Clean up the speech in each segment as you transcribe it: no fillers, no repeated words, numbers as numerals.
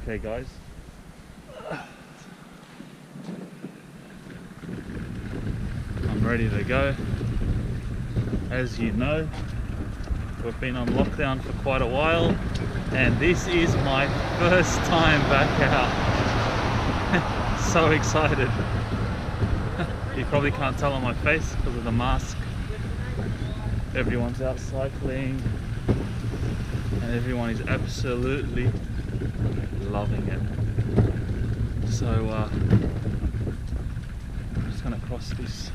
Okay guys, I'm ready to go. As you know, we've been on lockdown for quite a while and this is my first time back out. So excited. You probably can't tell on my face because of the mask. Everyone's out cycling and everyone is absolutely loving it. So I'm just going to cross this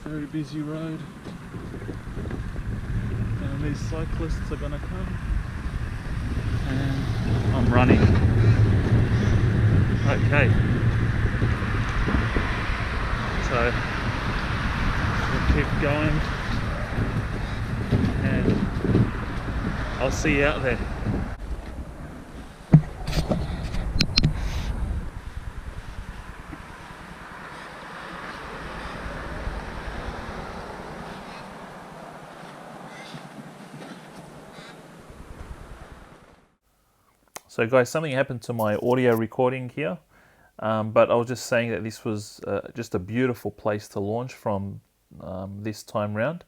very busy road and these cyclists are going to come and I'm running. Okay, so we'll keep going and I'll see you out there. So guys, something happened to my audio recording here, but I was just saying that this was just a beautiful place to launch from this time round,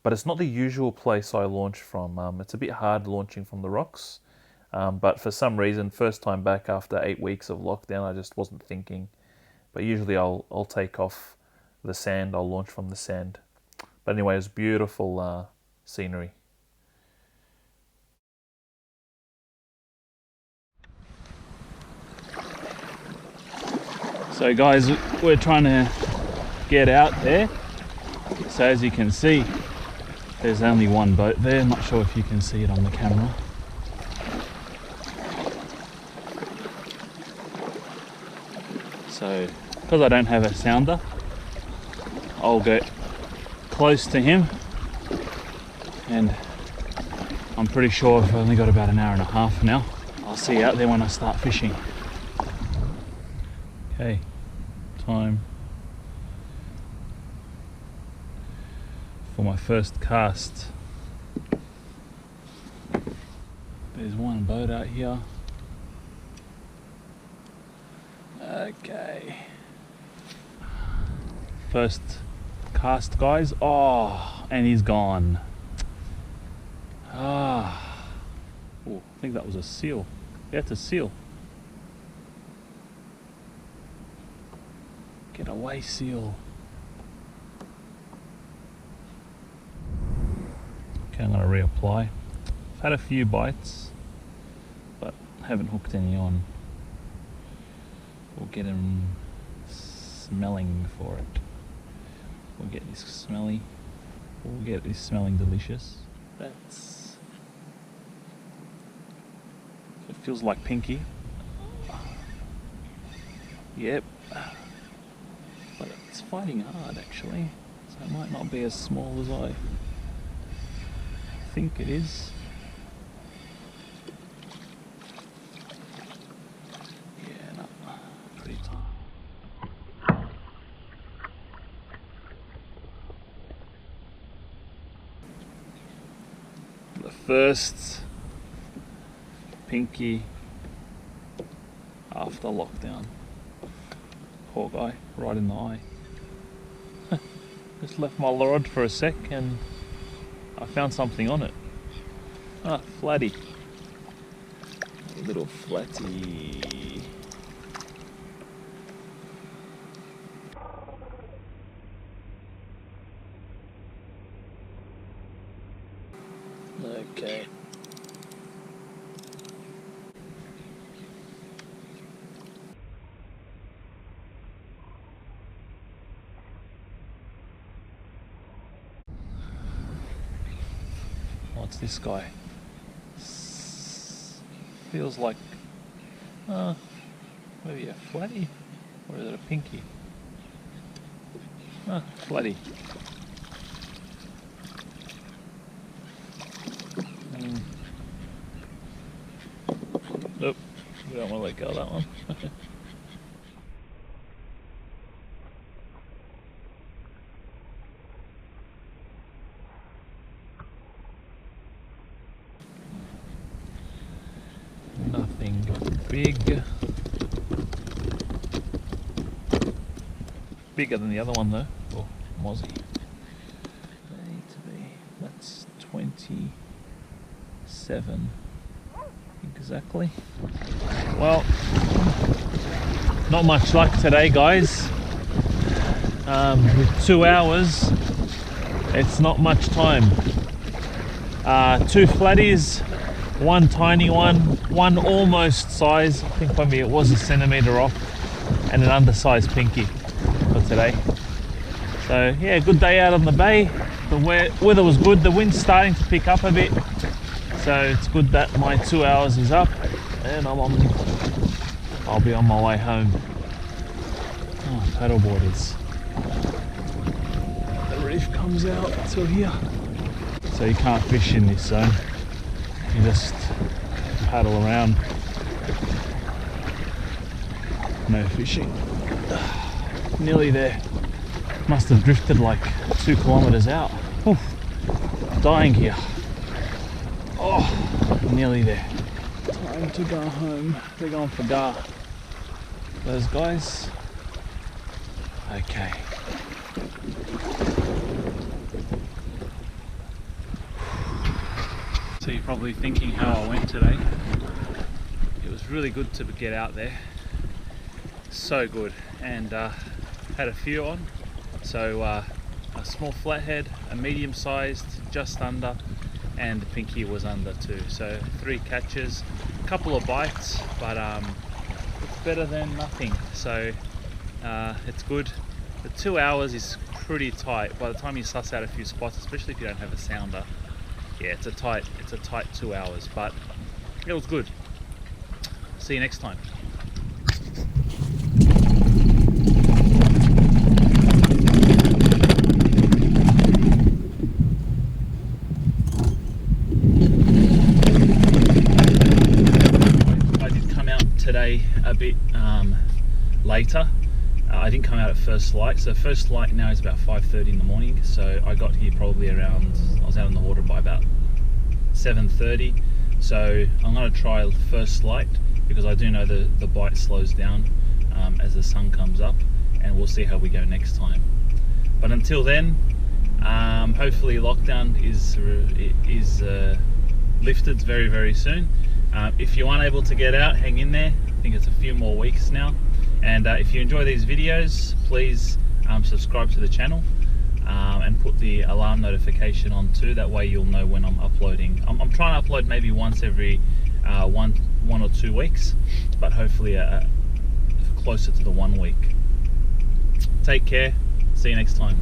but it's not the usual place I launch from. It's a bit hard launching from the rocks, but for some reason, first time back after 8 weeks of lockdown, I just wasn't thinking. But usually I'll take off the sand, I'll launch from the sand. But anyway, it's beautiful scenery. So guys, we're trying to get out there. So as you can see, there's only one boat there. I'm not sure if you can see it on the camera. So, because I don't have a sounder, I'll go close to him and I'm pretty sure I've only got about an hour and a half now. I'll see you out there when I start fishing. Okay, time for my first cast. There's one boat out here. Okay. First cast, guys. Oh, and he's gone. Ah. Oh, I think that was a seal. Yeah, it's a seal. Get away, seal. Okay, I'm going to reapply. I've had a few bites, but haven't hooked any on. We'll get him smelling for it. We'll get this smelly. We'll get this smelling delicious. That's. It feels like pinky. Yep. But it's fighting hard actually, so it might not be as small as I think it is. Yeah, no, pretty tight. The first pinky after lockdown. Poor guy, right in the eye. Just left my rod for a sec and I found something on it. Ah, flatty. A little flatty. Okay. What's this guy? Feels like maybe a flatty, or is it a pinky? Flatty. Nope, we don't want to let go of that one. Nothing big. Bigger than the other one though. Oh, mozzie. That's 27 exactly. Well, not much luck today, guys. With 2 hours, it's not much time. 2 flatties, one tiny one almost size, I think maybe it was a centimetre off, and an undersized pinky for today. So yeah, good day out on the bay. The weather was good, the wind's starting to pick up a bit, so it's good that my 2 hours is up and I'll be on my way home. Oh, paddleboarders. The reef comes out till here, so you can't fish in this zone. You just paddle around. No fishing. Nearly there. Must have drifted like 2 kilometers out. Oof, dying here. Oh, nearly there. Time to go home. They're going for Gar. Those guys. Okay. So you're probably thinking how I went today. It was really good to get out there. So good. And had a few on. So a small flathead, a medium sized, just under, and the pinky was under too. So 3 catches, a couple of bites, but it's better than nothing. So it's good. The 2 hours is pretty tight. By the time you suss out a few spots, especially if you don't have a sounder, yeah, it's a tight 2 hours, but it was good. See you next time. Today a bit later. I didn't come out at first light, so first light now is about 5:30 in the morning, so I got here probably around, I was out on the water by about 7:30, so I'm going to try first light because I do know the bite slows down as the sun comes up, and we'll see how we go next time. But until then, hopefully lockdown is lifted very, very soon. If you aren't able to get out, hang in there. I think it's a few more weeks now. And if you enjoy these videos, please subscribe to the channel and put the alarm notification on too. That way you'll know when I'm uploading. I'm trying to upload maybe once every one or 2 weeks, but hopefully closer to the 1 week. Take care. See you next time.